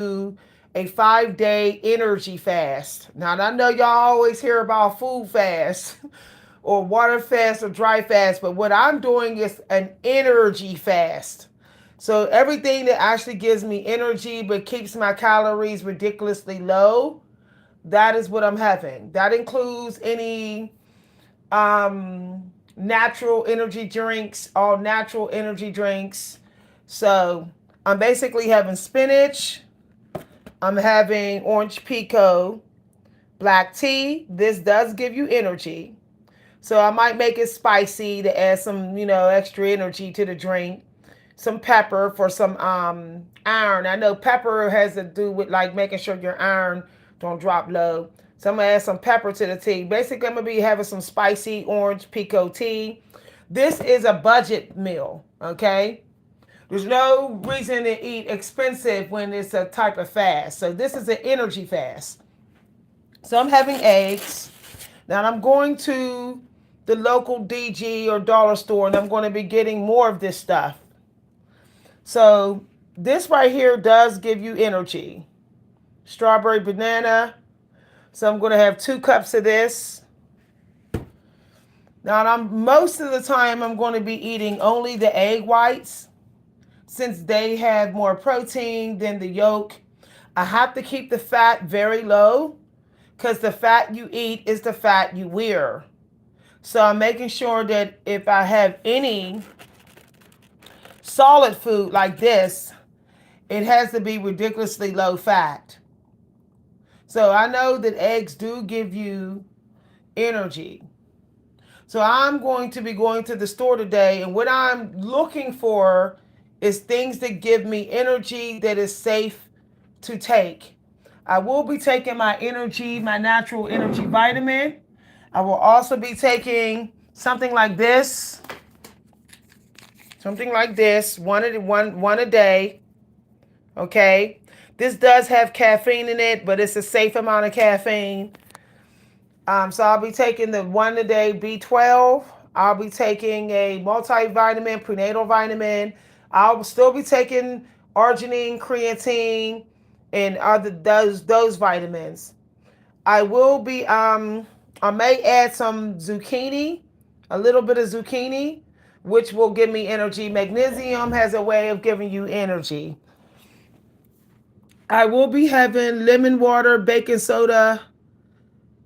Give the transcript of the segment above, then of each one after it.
a 5-day energy fast. Now, I know y'all always hear about food fast or water fast or dry fast, but what I'm doing is an energy fast. So everything that actually gives me energy but keeps my calories ridiculously low, that is what I'm having. That includes any natural energy drinks, all natural energy drinks. So I'm basically having spinach. I'm having orange pico, black tea. This does give you energy. So I might make it spicy to add some, extra energy to the drink. Some pepper for some iron. I know pepper has to do with like making sure your iron don't drop low. So I'm gonna add some pepper to the tea. Basically, I'm gonna be having some spicy orange pico tea. This is a budget meal, okay? There's no reason to eat expensive when it's a type of fast. So this is an energy fast. So I'm having eggs. Now I'm going to the local DG or dollar store and I'm going to be getting more of this stuff. So this right here does give you energy. Strawberry banana. So I'm going to have 2 cups of this. Now most of the time I'm going to be eating only the egg whites since they have more protein than the yolk. I have to keep the fat very low because the fat you eat is the fat you wear. So I'm making sure that if I have any solid food like this, it has to be ridiculously low fat. So I know that eggs do give you energy. So I'm going to be going to the store today, and what I'm looking for is things that give me energy that is safe to take. I will be taking my energy, my natural energy vitamin. I will also be taking something like this. Something like this, one a day. Okay? This does have caffeine in it, but it's a safe amount of caffeine. So I'll be taking the one a day B12. I'll be taking a multivitamin, prenatal vitamin. I'll still be taking arginine, creatine, and other those vitamins. I will be I may add some zucchini, a little bit of zucchini, which will give me energy. Magnesium has a way of giving you energy. I will be having lemon water, baking soda,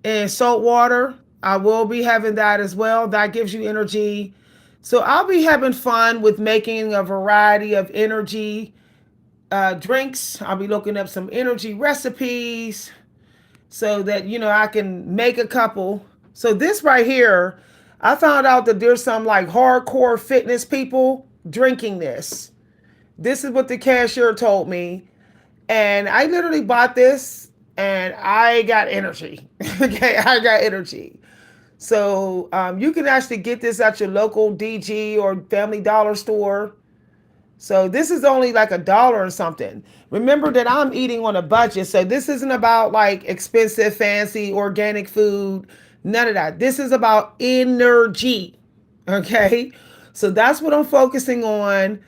and salt water. I will be having that as well. That gives you energy. So I'll be having fun with making a variety of energy drinks. I'll be looking up some energy recipes so that, I can make a couple. So this right here, I found out that there's some like hardcore fitness people drinking this. This is what the cashier told me. And I literally bought this and I got energy. Okay, I got energy. So you can actually get this at your local DG or Family Dollar store. So this is only like $1 or something. Remember that I'm eating on a budget. So this isn't about like expensive, fancy, organic food. None of that. This is about energy. Okay. So that's what I'm focusing on.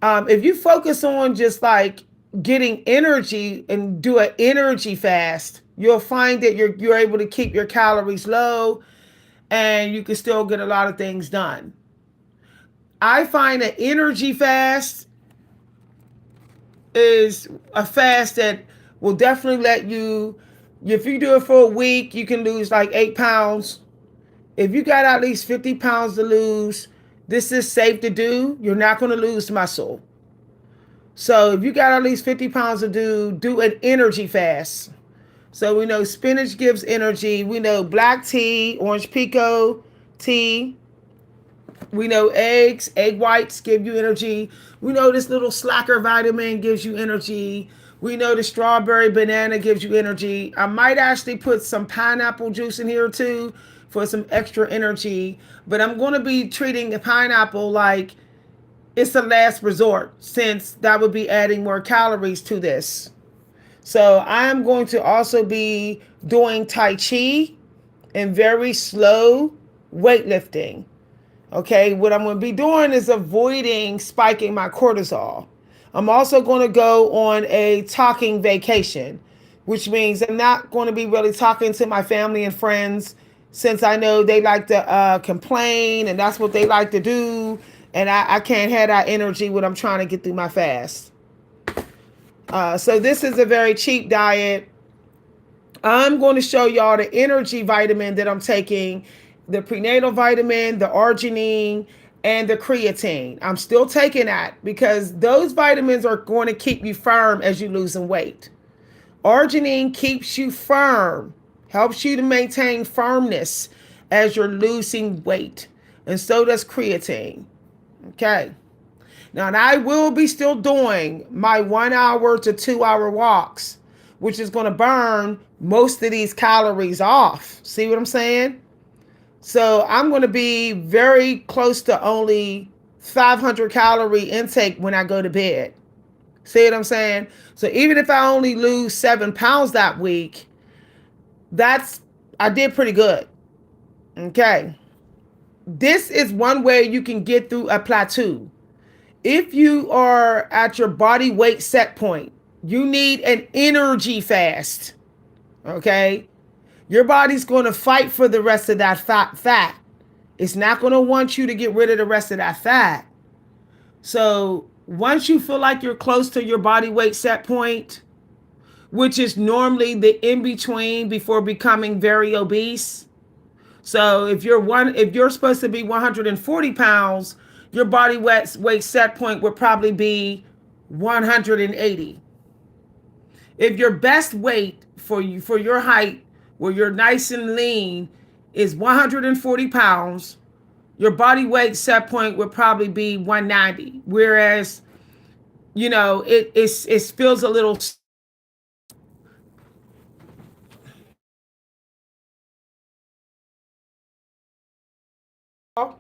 If you focus on just like getting energy and do an energy fast, you'll find that you're able to keep your calories low and you can still get a lot of things done. I find an energy fast is a fast that will definitely let you, if you do it for a week, you can lose like 8 pounds. If you got at least 50 pounds to lose, this is safe to do. You're not going to lose muscle. So if you got at least 50 pounds to do an energy fast. So we know spinach gives energy. We know black tea, orange pico tea. We know egg whites give you energy. We know this little slacker vitamin gives you energy. We know the strawberry banana gives you energy. I might actually put some pineapple juice in here too for some extra energy. But I'm going to be treating the pineapple like it's the last resort since that would be adding more calories to this. So I am going to also be doing Tai Chi and very slow weightlifting. Okay, what I'm going to be doing is avoiding spiking my cortisol. I'm also going to go on a talking vacation, which means I'm not going to be really talking to my family and friends since I know they like to complain and that's what they like to do. And I can't have that energy when I'm trying to get through my fast. So this is a very cheap diet. I'm going to show y'all the energy vitamin that I'm taking, the prenatal vitamin, the arginine, and the creatine. I'm still taking that because those vitamins are going to keep you firm as you're losing weight. Arginine keeps you firm, helps you to maintain firmness as you're losing weight. And so does creatine. Okay. Now, and I will be still doing my 1 hour to 2 hour walks, which is going to burn most of these calories off. See what I'm saying? So I'm going to be very close to only 500 calorie intake when I go to bed. See what I'm saying? So even if I only lose 7 pounds that week, I did pretty good. Okay. This is one way you can get through a plateau. If you are at your body weight set point, you need an energy fast. Okay? Your body's going to fight for the rest of that fat. It's not going to want you to get rid of the rest of that fat. So once you feel like you're close to your body weight set point, which is normally the in between before becoming very obese. So if you're supposed to be 140 pounds, your body weight set point would probably be 180. If your best weight for your height, where you're nice and lean, is 140 pounds, your body weight set point would probably be 190. Whereas, it feels a little.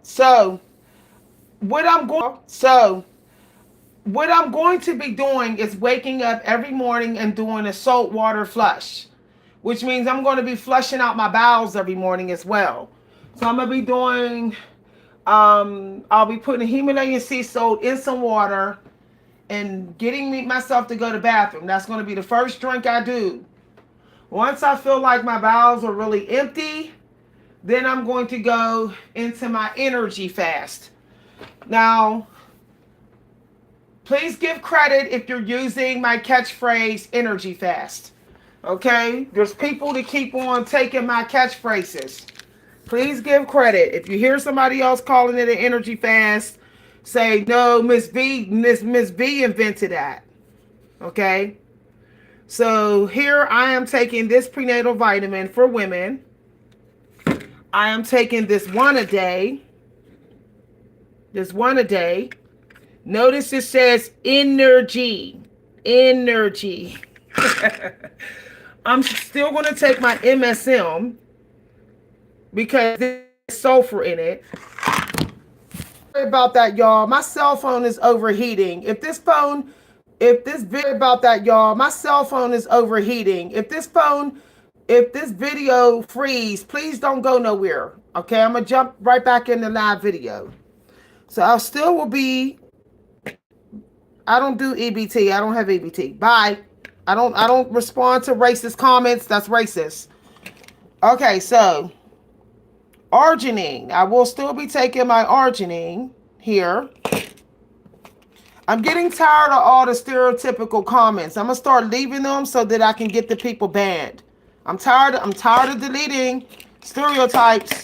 So what I'm going to be doing is waking up every morning and doing a salt water flush, which means I'm going to be flushing out my bowels every morning as well. So I'm going to be doing, I'll be putting Himalayan sea salt in some water and getting myself to go to the bathroom. That's going to be the first drink I do. Once I feel like my bowels are really empty, then I'm going to go into my energy fast. Now, please give credit if you're using my catchphrase energy fast. Okay? There's people that keep on taking my catchphrases. Please give credit. If you hear somebody else calling it an energy fast, say, no, Miss B invented that. Okay? So here I am taking this prenatal vitamin for women. I am taking this one a day. Notice it says energy. I'm still going to take my MSM because there's sulfur in it. Sorry about that, y'all. My cell phone is overheating. If this video freeze, please don't go nowhere. Okay, I'm gonna jump right back in the live video. So I still will be. I don't do EBT. I don't have EBT. Bye. I don't respond to racist comments. That's racist. Okay, so arginine. I will still be taking my arginine here. I'm getting tired of all the stereotypical comments. I'm gonna start leaving them so that I can get the people banned. I'm tired of deleting stereotypes.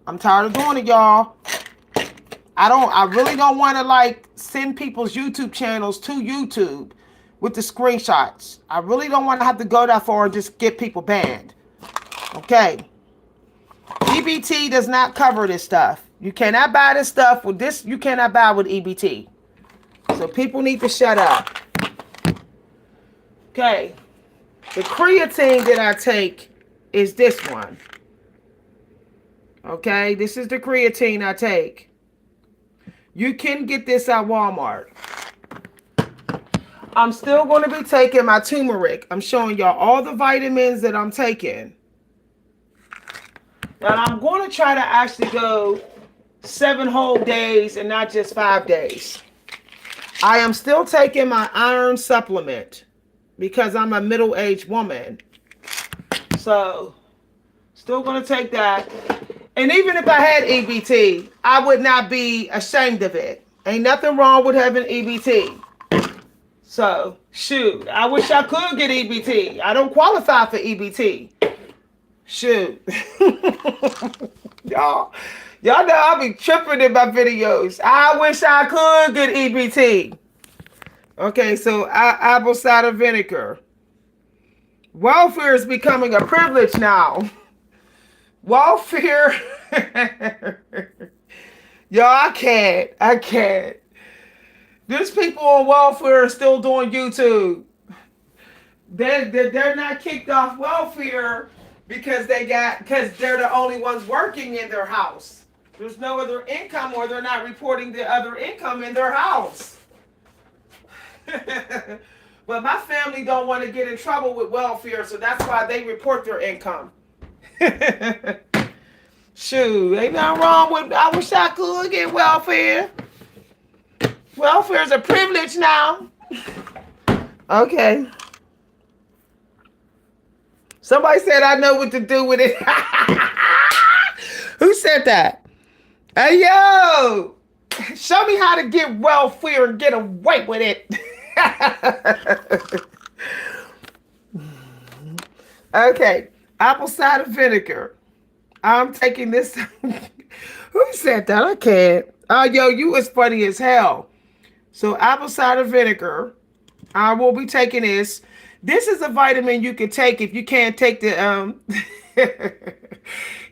I'm tired of doing it, y'all. I really don't want to send people's YouTube channels to YouTube with the screenshots. I really don't want to have to go that far and just get people banned. Okay. EBT does not cover this stuff. You cannot buy this stuff with this. You cannot buy with EBT. So people need to shut up. Okay. The creatine that I take is this one. Okay. This is the creatine I take. You can get this at Walmart. I'm still going to be taking my turmeric. I'm showing y'all all the vitamins that I'm taking. Now I'm going to try to actually go 7 whole days and not just 5 days. I am still taking my iron supplement because I'm a middle-aged woman. So, still going to take that. And even if I had EBT, I would not be ashamed of it. Ain't nothing wrong with having EBT. So, shoot, I wish I could get EBT. I don't qualify for EBT. Shoot. y'all, y'all know I be tripping in my videos. I wish I could get EBT. Okay, so apple cider vinegar. Welfare is becoming a privilege now. Welfare. Y'all, I can't. There's people on welfare still doing YouTube. They're not kicked off welfare because they're the only ones working in their house. There's no other income, or they're not reporting the other income in their house. But my family don't want to get in trouble with welfare, so that's why they report their income. Shoot, ain't nothing wrong with. I wish I could get welfare. Welfare is a privilege now. Okay. Somebody said I know what to do with it. Who said that? Hey, yo. Show me how to get welfare and get away with it. Okay. Apple cider vinegar. I'm taking this. Who said that? I can't. Oh, yo, you is funny as hell. So apple cider vinegar, I will be taking this. This is a vitamin you can take if you can't take the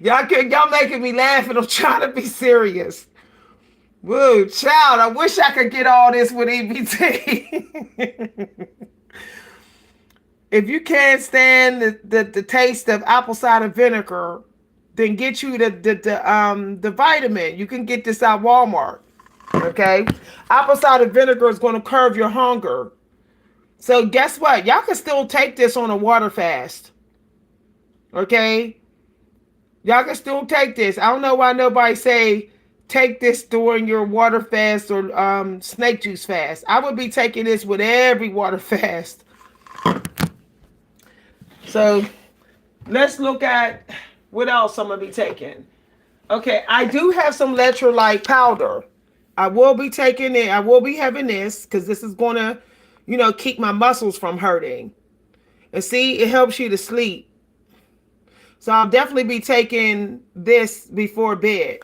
y'all making me laugh, and I'm trying to be serious. Woo, child, I wish I could get all this with EBT. If you can't stand the taste of apple cider vinegar, then get you the vitamin. You can get this at Walmart. Okay, apple cider vinegar is going to curb your hunger. So guess what? Y'all can still take this on a water fast. Okay, y'all can still take this. I don't know why nobody say take this during your water fast or snake juice fast. I would be taking this with every water fast. So let's look at what else I'm gonna be taking. Okay, I do have some electrolyte powder. I will be taking it. I will be having this because this is going to, keep my muscles from hurting. And see, it helps you to sleep. So I'll definitely be taking this before bed.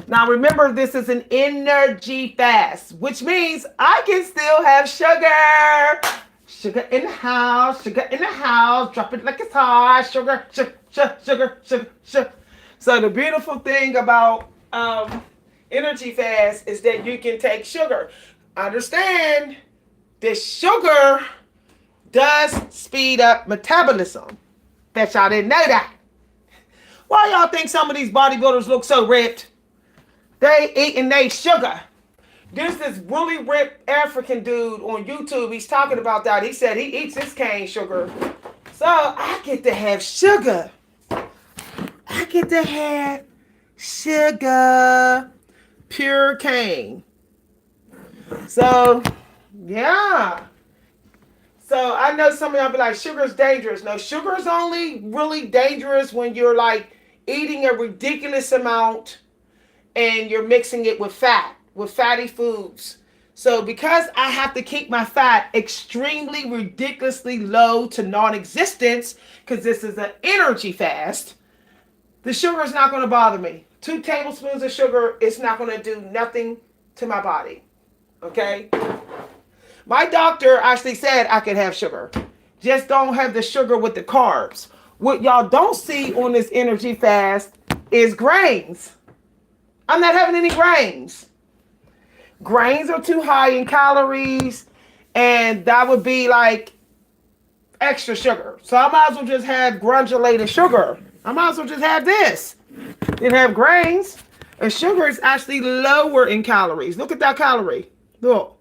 Now, remember, this is an energy fast, which means I can still have sugar. Sugar in the house, sugar in the house. Drop it like it's hot. Sugar, sugar, sugar, sugar, sugar, sugar. So the beautiful thing about energy fast is that you can take sugar. Understand, this sugar does speed up metabolism. Bet y'all didn't know that. Why y'all think some of these bodybuilders look so ripped? They eating they sugar. There's this really ripped African dude on YouTube. He's talking about that. He said he eats his cane sugar. So I get to have sugar. I get to have sugar. Pure cane. So, yeah. So I know some of y'all be like, sugar's dangerous. No, sugar is only really dangerous when you're like eating a ridiculous amount and you're mixing it with fat, with fatty foods. So because I have to keep my fat extremely ridiculously low to non-existence, because this is an energy fast, the sugar is not going to bother me. 2 tablespoons of sugar is not going to do nothing to my body. Okay? My doctor actually said I could have sugar. Just don't have the sugar with the carbs. What y'all don't see on this energy fast is grains. I'm not having any grains. Grains are too high in calories, and that would be like extra sugar. So I might as well just have granulated sugar. I might as well just have this. Then have grains. And sugar is actually lower in calories. Look at that calorie. Look.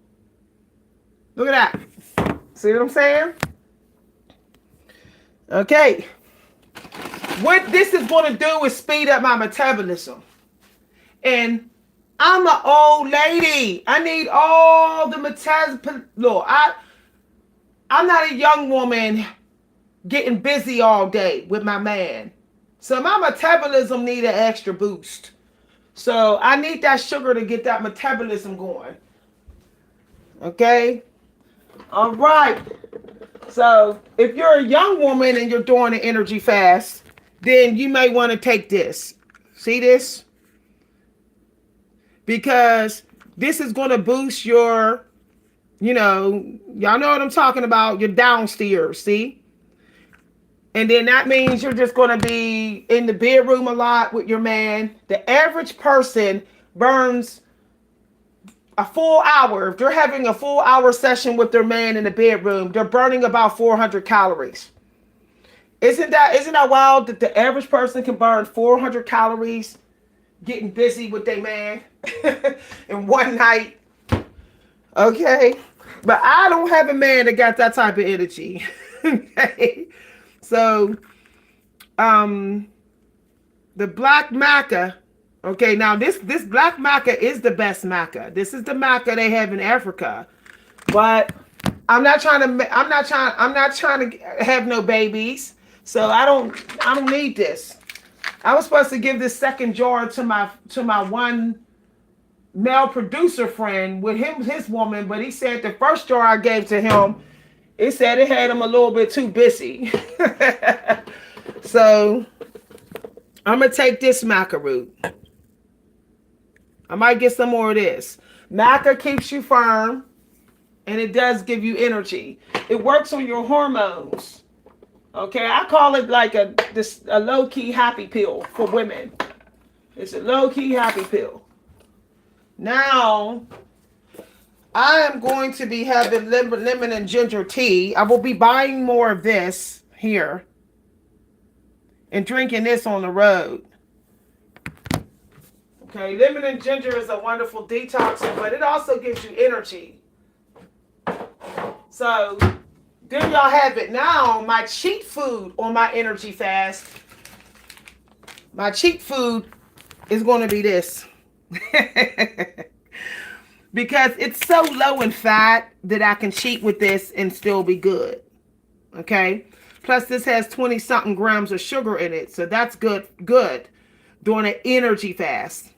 Look at that. See what I'm saying? Okay. What this is going to do is speed up my metabolism. And I'm an old lady. I need all the metabolism. Look, I'm not a young woman getting busy all day with my man. So my metabolism need an extra boost. So I need that sugar to get that metabolism going. Okay? All right. So if you're a young woman and you're doing an energy fast, then you may want to take this. See this? Because this is going to boost your, y'all know what I'm talking about, your downstairs, see? And then that means you're just going to be in the bedroom a lot with your man. The average person burns a full hour. If they're having a full hour session with their man in the bedroom, they're burning about 400 calories. Isn't that wild that the average person can burn 400 calories getting busy with their man in one night? Okay. But I don't have a man that got that type of energy. Okay. So, the black maca. Okay, now this black maca is the best maca. This is the maca they have in Africa. But I'm not trying to have no babies. So I don't need this. I was supposed to give this second jar to my one male producer friend with his woman, but he said the first jar I gave to him, it said it had him a little bit too busy. So I'm gonna take this maca root. I might get some more of this. Maca keeps you firm, and it does give you energy. It works on your hormones. Okay, I call it like a low-key happy pill for women. It's a low-key happy pill. Now, I am going to be having lemon and ginger tea. I will be buying more of this here and drinking this on the road. Okay, lemon and ginger is a wonderful detoxer, but it also gives you energy. So, there y'all have it. Now, my cheat food on my energy fast. My cheat food is going to be this. Because it's so low in fat that I can cheat with this and still be good. Okay? Plus, this has 20-something grams of sugar in it. So, that's good during an energy fast.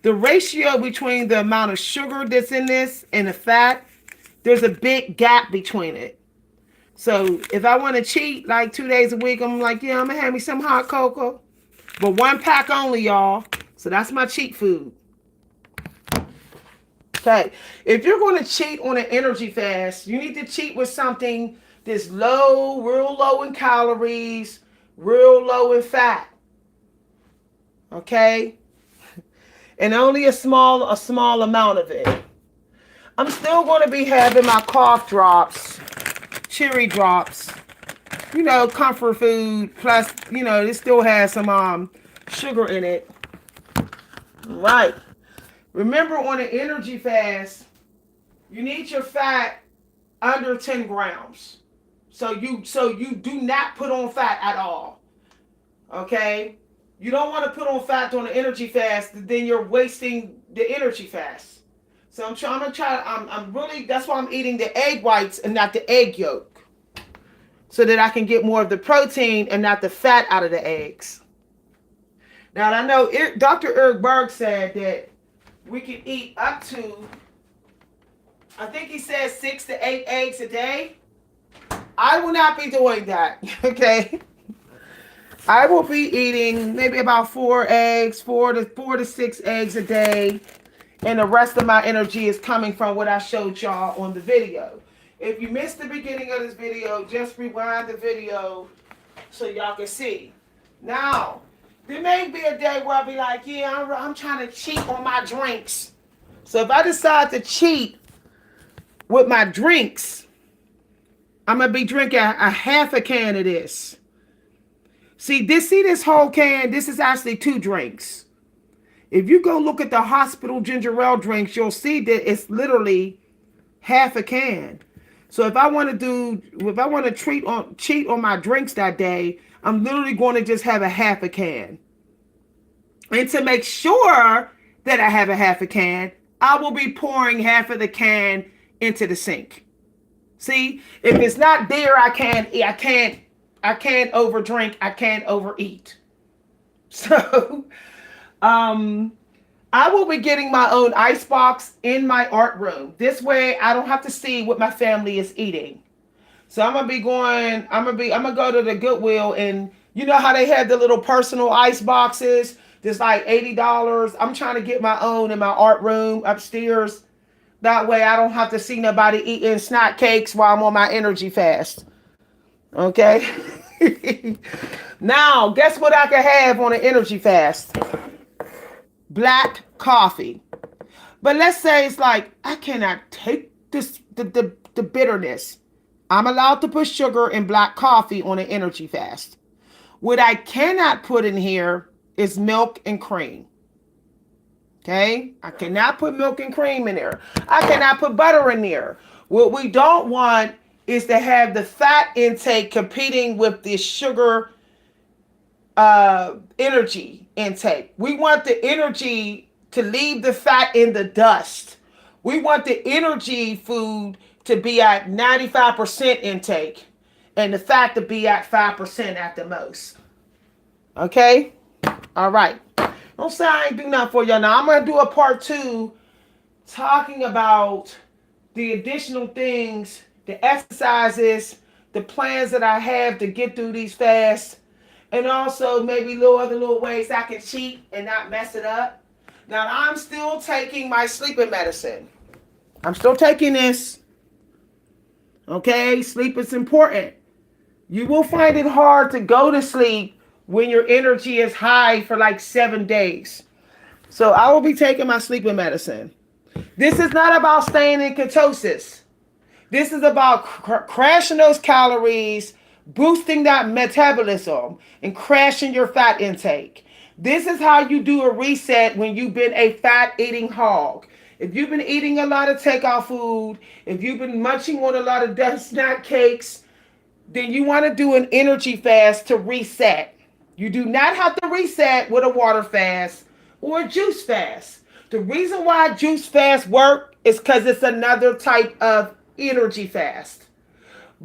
The ratio between the amount of sugar that's in this and the fat, there's a big gap between it. So if I want to cheat like 2 days a week, I'm like, yeah, I'm going to have me some hot cocoa. But 1 pack only, y'all. So that's my cheat food. Okay. If you're going to cheat on an energy fast, you need to cheat with something that's low, real low in calories, real low in fat. Okay. And only a small amount of it. I'm still going to be having my cough drops, cherry drops, comfort food. Plus, it still has some sugar in it. Right. Remember, on an energy fast, you need your fat under 10 grams. So you do not put on fat at all. Okay? You don't want to put on fat on an energy fast, then you're wasting the energy fast. So that's why I'm eating the egg whites and not the egg yolk. So that I can get more of the protein and not the fat out of the eggs. Now, I know Dr. Eric Berg said that we can eat up to, I think he said 6 to 8 eggs a day. I will not be doing that, okay? I will be eating maybe about 4 eggs, 4 to 6 eggs a day. And the rest of my energy is coming from what I showed y'all on the video. If you missed the beginning of this video, just rewind the video so y'all can see. Now, there may be a day where I'll be like, yeah, I'm trying to cheat on my drinks. So if I decide to cheat with my drinks, I'm going to be drinking a half a can of this. See this whole can, this is actually 2 drinks. If you go look at the hospital ginger ale drinks, you'll see that it's literally half a can. So if I want to cheat on my drinks that day, I'm literally going to just have a half a can. And to make sure that I have a half a can, I will be pouring half of the can into the sink. See, if it's not there, I can't overdrink. I can't overeat. So, um, I will be getting my own ice box in my art room. This way, I don't have to see what my family is eating. So I'm gonna be going. I'm gonna go to the Goodwill, and you know how they have the little personal ice boxes. There's like $80. I'm trying to get my own in my art room upstairs. That way, I don't have to see nobody eating snack cakes while I'm on my energy fast. Okay. Now, guess what I can have on an energy fast? Black coffee. But let's say it's like I cannot take this the bitterness. I'm allowed to put sugar in black coffee on an energy fast. What I cannot put in here is milk and cream. Okay? I cannot put milk and cream in there. I cannot put butter in there. What we don't want is to have the fat intake competing with the sugar energy intake. We want the energy to leave the fat in the dust. We want the energy food to be at 95% intake and the fat to be at 5% at the most. Okay? All right. Don't say I ain't do nothing for y'all. Now, I'm going to do a part 2 talking about the additional things, the exercises, the plans that I have to get through these fasts, and also maybe other little ways I can cheat and not mess it up. Now, I'm still taking my sleeping medicine. I'm still taking this. Okay? Sleep is important. You will find it hard to go to sleep when your energy is high for like 7 days. So I will be taking my sleeping medicine. This is not about staying in ketosis. This is about crashing those calories, boosting that metabolism, and crashing your fat intake. This is how you do a reset when you've been a fat eating hog. If you've been eating a lot of takeout food, if you've been munching on a lot of snack cakes, then you want to do an energy fast to reset. You do not have to reset with a water fast or a juice fast. The reason why juice fast work is because it's another type of energy fast.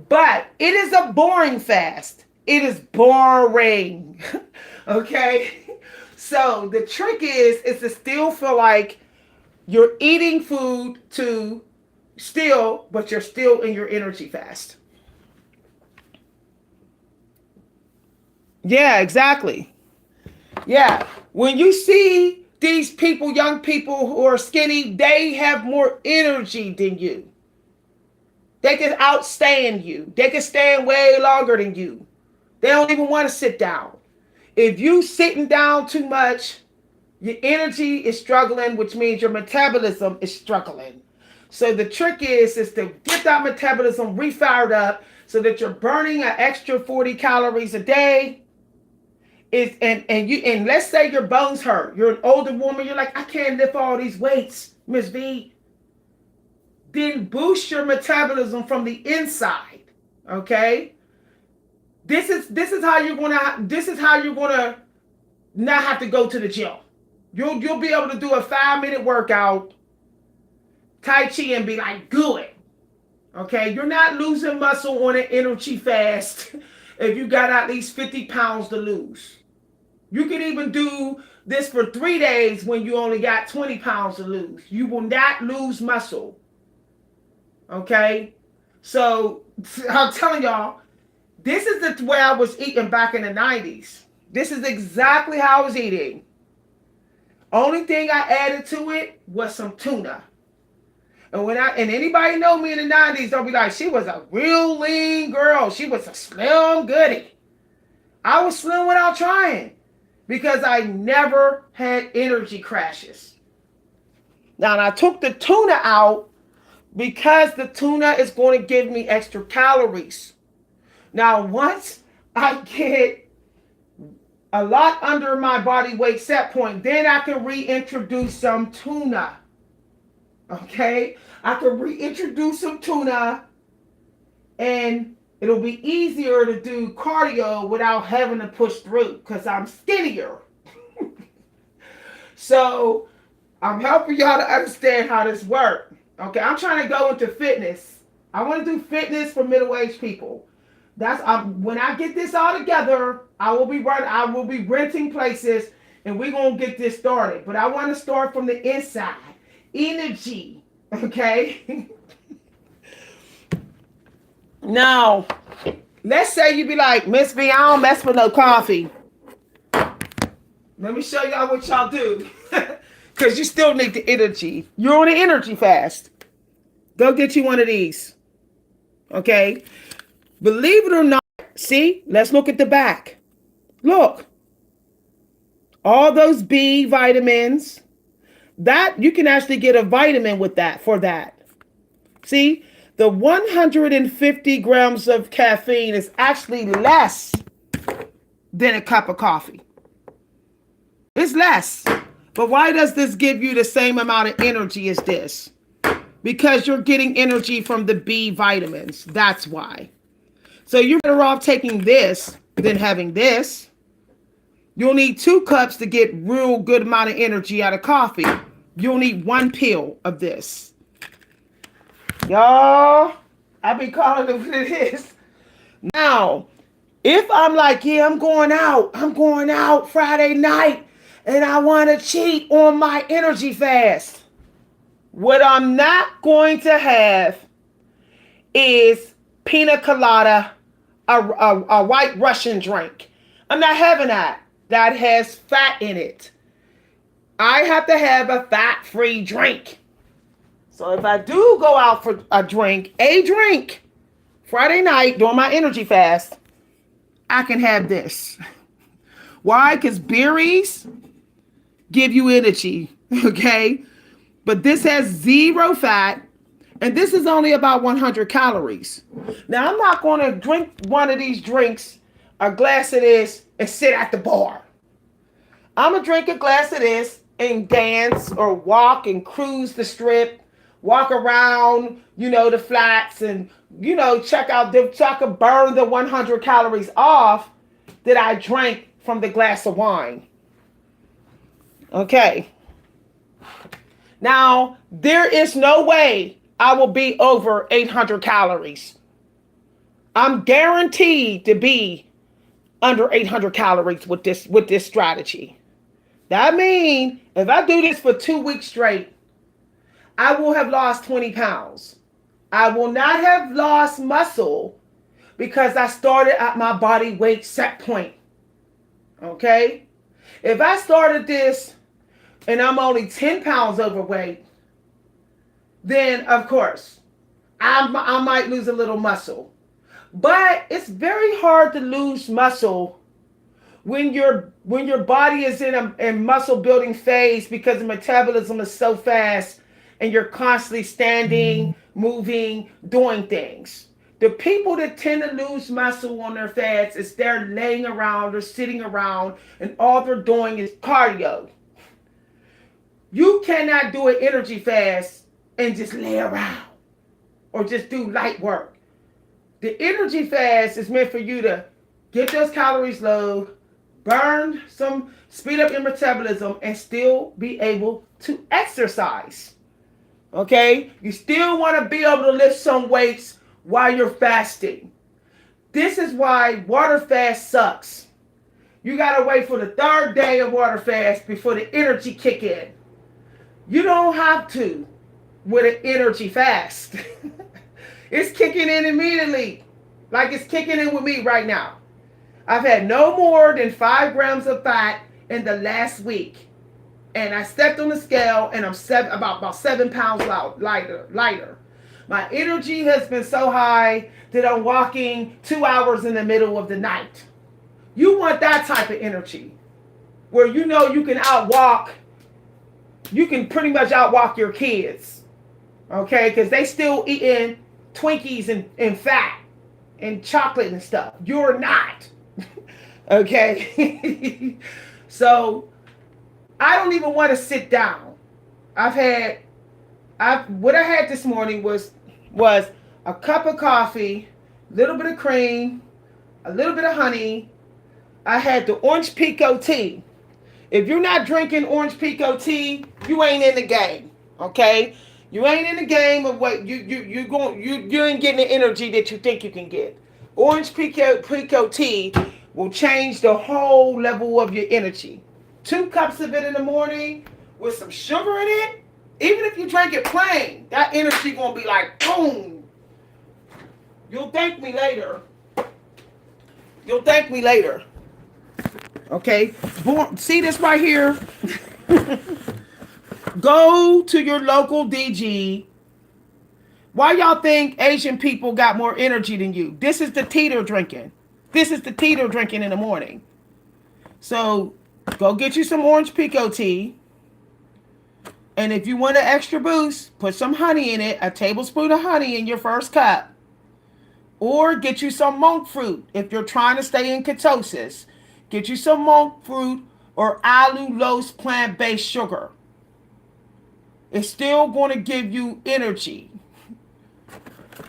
But it is a boring fast. It is boring. Okay? So the trick is to still feel like you're eating food to still, but you're still in your energy fast. Yeah, exactly. Yeah. When you see these people, young people who are skinny, they have more energy than you. They can outstand you. They can stand way longer than you. They don't even want to sit down. If you sitting down too much, your energy is struggling, which means your metabolism is struggling. So the trick is to get that metabolism refired up so that you're burning an extra 40 calories a day. And let's say your bones hurt. You're an older woman. You're like, I can't lift all these weights, Miss V. Then boost your metabolism from the inside. Okay. This is how you're gonna not have to go to the gym. You'll be able to do a 5-minute workout, Tai Chi, and be like, good. Okay. You're not losing muscle on an energy fast if you got at least 50 pounds to lose. You can even do this for 3 days when you only got 20 pounds to lose. You will not lose muscle. Okay? So, I'm telling y'all, this is the way I was eating back in the 90s. This is exactly how I was eating. Only thing I added to it was some tuna. And anybody know me in the 90s, they'll be like, she was a real lean girl. She was a slim goodie. I was slim without trying because I never had energy crashes. Now, I took the tuna out because the tuna is going to give me extra calories. Now, once I get a lot under my body weight set point, then I can reintroduce some tuna. Okay? I can reintroduce some tuna and it'll be easier to do cardio without having to push through because I'm skinnier. So I'm helping y'all to understand how this works. Okay, I'm trying to go into fitness. I want to do fitness for middle-aged people. That's when I get this all together, I will be renting places, and we're gonna get this started. But I want to start from the inside. Energy. Okay. Now, let's say you be like, Miss B, I don't mess with no coffee. Let me show y'all what y'all do. Because you still need the energy. You're on an energy fast. Go get you one of these. Okay? Believe it or not, see? Let's look at the back. Look. All those B vitamins. That, you can actually get a vitamin with that, for that. See? The 150 grams of caffeine is actually less than a cup of coffee. It's less. But why does this give you the same amount of energy as this? Because you're getting energy from the B vitamins. That's why. So you're better off taking this than having this. You'll need 2 cups to get real good amount of energy out of coffee. You'll need 1 pill of this. Y'all, I be calling it what it is. Now, if I'm like, yeah, I'm going out Friday night, and I want to cheat on my energy fast. What I'm not going to have is pina colada, a white Russian drink. I'm not having that. That has fat in it. I have to have a fat-free drink. So if I do go out for a drink, Friday night during my energy fast, I can have this. Why? Because berries give you energy, okay? But this has 0 fat, and this is only about 100 calories. Now, I'm not going to drink one of these drinks, a glass of this, and sit at the bar. I'm going to drink a glass of this and dance or walk and cruise the strip, walk around, the flats, and, check out, so I could burn the 100 calories off that I drank from the glass of wine. Okay. Now, there is no way I will be over 800 calories. I'm guaranteed to be under 800 calories with this strategy. That means if I do this for 2 weeks straight, I will have lost 20 pounds. I will not have lost muscle because I started at my body weight set point. Okay? If I started this and I'm only 10 pounds overweight, then of course, I might lose a little muscle. But it's very hard to lose muscle when your body is in a muscle building phase because the metabolism is so fast and you're constantly standing, moving, doing things. The people that tend to lose muscle on their fasts is they're laying around or sitting around and all they're doing is cardio. You cannot do an energy fast and just lay around or just do light work. The energy fast is meant for you to get those calories low, burn some, speed up your metabolism, and still be able to exercise. Okay? You still want to be able to lift some weights while you're fasting. This is why water fast sucks. You got to wait for the 3rd day of water fast before the energy kick in. You don't have to with an energy fast. It's kicking in immediately. Like it's kicking in with me right now. I've had no more than 5 grams of fat in the last week. And I stepped on the scale and I'm about 7 pounds lighter. My energy has been so high that I'm walking 2 hours in the middle of the night. You want that type of energy where you can pretty much outwalk your kids. Okay? Because they still eating Twinkies and fat and chocolate and stuff. You're not. Okay? So I don't even want to sit down. What I had this morning was a cup of coffee, a little bit of cream, a little bit of honey. I had the orange pico tea. If you're not drinking orange pico tea, you ain't in the game. Okay? You ain't in the game of what you ain't getting the energy that you think you can get. Orange pico tea will change the whole level of your energy. 2 cups of it in the morning with some sugar in it, even if you drink it plain, that energy gonna be like boom. You'll thank me later. You'll thank me later. Okay? See this right here? Go to your local DG. Why y'all think Asian people got more energy than you? This is the tea they're drinking. This is the tea they're drinking in the morning. So go get you some orange pico tea. And if you want an extra boost, put some honey in it, a tablespoon of honey in your first cup. Or get you some monk fruit if you're trying to stay in ketosis. Get you some monk fruit or allulose plant-based sugar. It's still going to give you energy.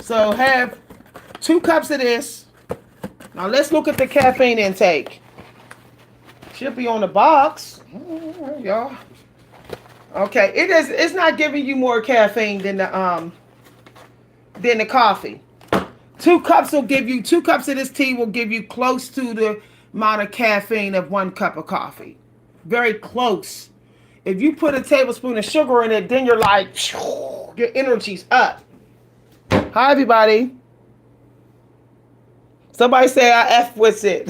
So have 2 cups of this. Now let's look at the caffeine intake. Should be on the box. Y'all. Okay, it's not giving you more caffeine than the coffee. 2 cups will give you 2 cups of this tea will give you close to the amount of caffeine of 1 cup of coffee. Very close. If you put a tablespoon of sugar in it, then you're like, your energy's up. Hi, everybody. Somebody say I F with it.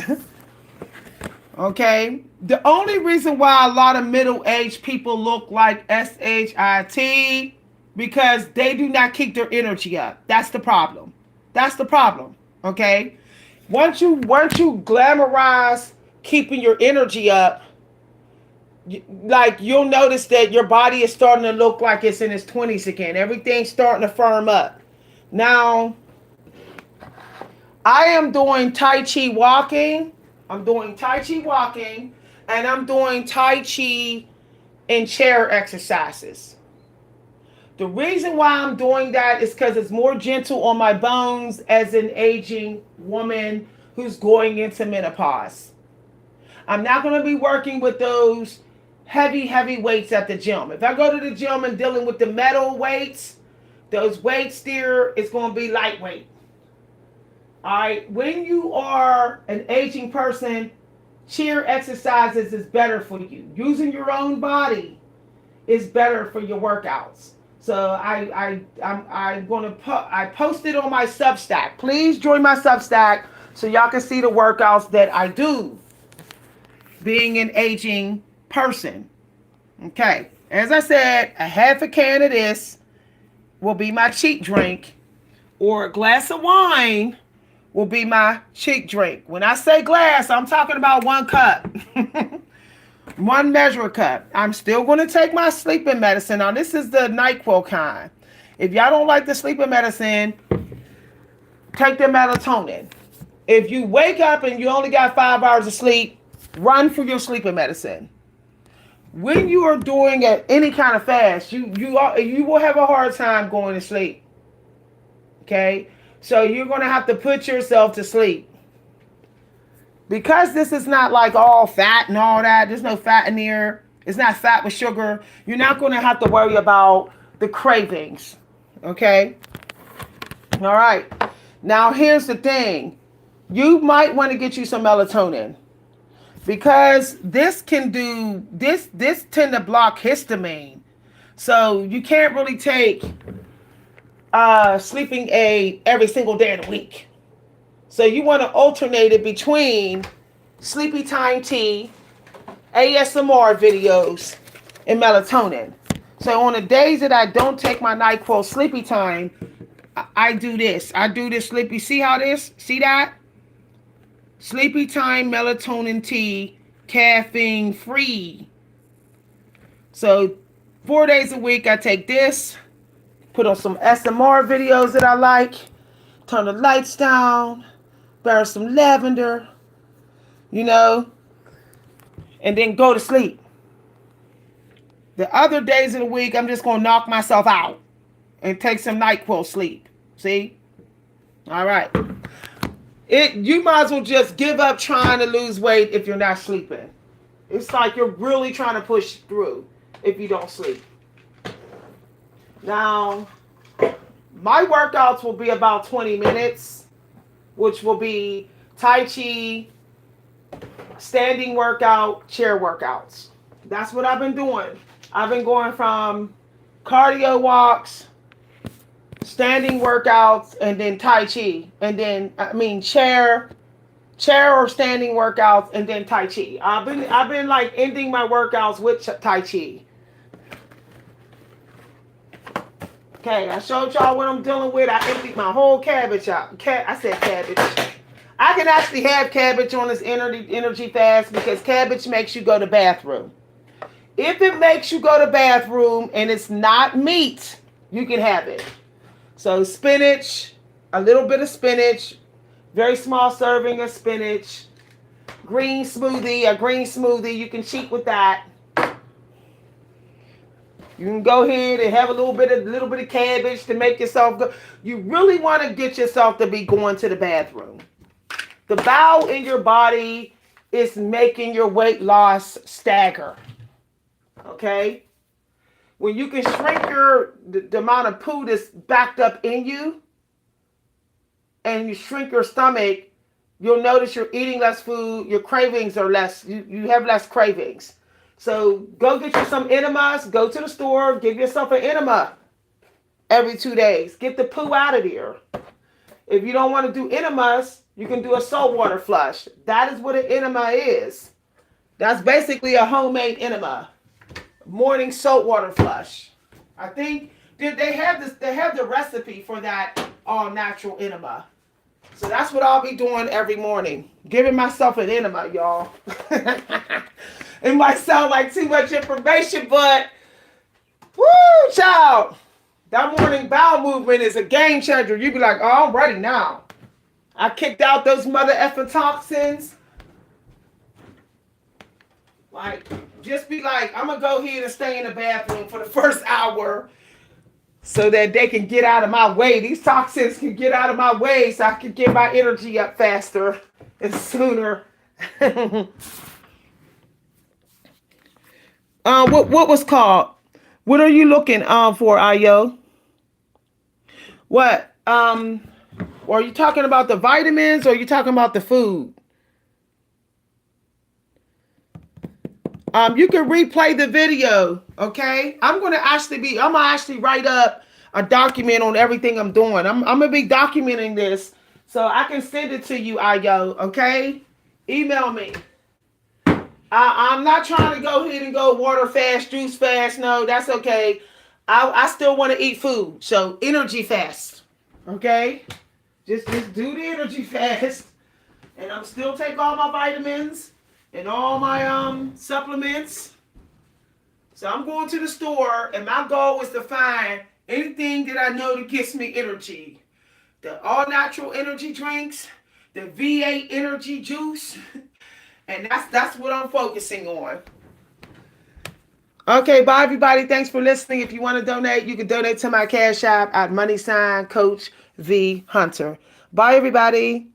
Okay. The only reason why a lot of middle-aged people look like SHIT because they do not keep their energy up. That's the problem. That's the problem. Okay. Once you glamorize keeping your energy up, like you'll notice that your body is starting to look like it's in its 20s again. Everything's starting to firm up. Now, I am doing Tai Chi walking. I'm doing Tai Chi walking, and I'm doing Tai Chi in chair exercises. The reason why I'm doing that is because it's more gentle on my bones as an aging woman who's going into menopause. I'm not going to be working with those heavy weights at the gym. If I go to the gym and dealing with the metal weights, those weights there, it's going to be lightweight. All right. When you are an aging person, chair exercises is better for you. Using your own body is better for your workouts. So I'm going to I posted on my Substack. Please join my Substack so y'all can see the workouts that I do. Being an aging person. Okay. As I said, a half a can of this will be my cheat drink, or a glass of wine will be my cheat drink. When I say glass, I'm talking about 1 cup. 1 measure cup. I'm still going to take my sleeping medicine. Now, this is the NyQuil kind. If y'all don't like the sleeping medicine, take the melatonin. If you wake up and you only got 5 hours of sleep, run for your sleeping medicine. When you are doing any kind of fast, you will have a hard time going to sleep. Okay? So you're going to have to put yourself to sleep. Because this is not like all fat and all that, there's no fat in here. It's not fat with sugar. You're not going to have to worry about the cravings. Okay? All right. Now, here's the thing. You might want to get you some melatonin. Because this can do, this tend to block histamine. So you can't really take sleeping aid every single day of the week. So you want to alternate it between sleepy time tea, ASMR videos, and melatonin. So on the days that I don't take my NyQuil sleepy time, I do this. I do this sleepy. See how this? See that? Sleepy time melatonin tea, caffeine free. So 4 days a week I take this, put on some SMR videos that I like, turn the lights down, burn some lavender, and then go to sleep. The other days of the week I'm just going to knock myself out and take some NyQuil sleep. See? All right. You might as well just give up trying to lose weight if you're not sleeping. It's like you're really trying to push through if you don't sleep. Now, my workouts will be about 20 minutes, which will be Tai Chi, standing workout, chair workouts. That's what I've been doing. I've been going from cardio walks, standing workouts, and then Tai Chi. And then, chair or standing workouts, and then Tai Chi. I've been like ending my workouts with Tai Chi. Okay, I showed y'all what I'm dealing with. I emptied my whole cabbage out. I said cabbage. I can actually have cabbage on this energy fast because cabbage makes you go to the bathroom. If it makes you go to the bathroom and it's not meat, you can have it. So spinach, a little bit of spinach, very small serving of spinach, a green smoothie, you can cheat with that. You can go ahead and have a little bit of cabbage to make yourself go. You really want to get yourself to be going to the bathroom. The bowel in your body is making your weight loss stagger. Okay? When you can shrink the amount of poo that's backed up in you, and you shrink your stomach, you'll notice you're eating less food, your cravings are less, you have less cravings. So go get you some enemas, go to the store, give yourself an enema every 2 days. Get the poo out of there. If you don't want to do enemas, you can do a saltwater flush. That is what an enema is. That's basically a homemade enema. Morning saltwater flush. I think they have the recipe for that all natural enema. So that's what I'll be doing every morning. Giving myself an enema, y'all. It might sound like too much information, but woo, child. That morning bowel movement is a game changer. You be like, oh, I'm ready now. I kicked out those mother effing toxins. Like, just be like, I'm going to go ahead and stay in the bathroom for the first hour so that they can get out of my way. These toxins can get out of my way so I can get my energy up faster and sooner. What was called? What are you looking for, Ayo? What? Are you talking about the vitamins or are you talking about the food? You can replay the video, okay? I'm gonna actually write up a document on everything I'm doing. I'm gonna be documenting this so I can send it to you, Ayo, okay? Email me. I'm not trying to go ahead and go water fast, juice fast. No, that's okay. I still want to eat food. So energy fast. Okay? Just do the energy fast. And I'm still take all my vitamins and all my supplements. So I'm going to the store and my goal is to find anything that I know that gives me energy. The all natural energy drinks, the V8 energy juice. And that's what I'm focusing on. Okay, bye everybody. Thanks for listening. If you want to donate, you can donate to my Cash App at @Coach V Hunter. Bye everybody.